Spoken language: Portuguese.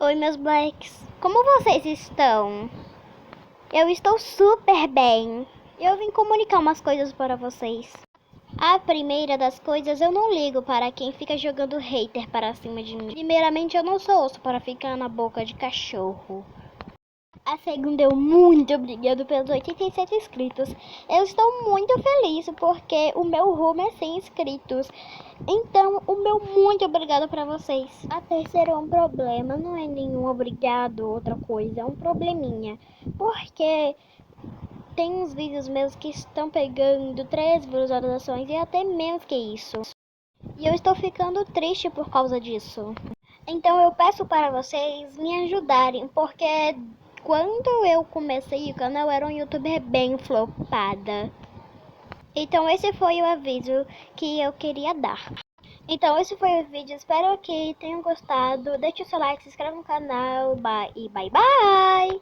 Oi, meus Blacks. Como vocês estão? Eu estou super bem. Eu vim comunicar umas coisas para vocês. A primeira das coisas, eu não ligo para quem fica jogando hater para cima de mim. Primeiramente, eu não sou osso para ficar na boca de cachorro. A segunda, eu muito obrigado pelos 87 inscritos. Eu estou muito feliz porque o meu rumo é 100 inscritos. Então, o meu muito obrigado pra vocês. A terceira é um problema, não é nenhum obrigado, outra coisa, é um probleminha. Porque tem uns vídeos meus que estão pegando 3 visualizações e até menos que isso. E eu estou ficando triste por causa disso. Então eu peço para vocês me ajudarem, porque quando eu comecei o canal era um youtuber bem flopada. Então esse foi o aviso que eu queria dar. Então esse foi o vídeo, espero que tenham gostado. Deixe o seu like, se inscreva no canal, bye e bye bye!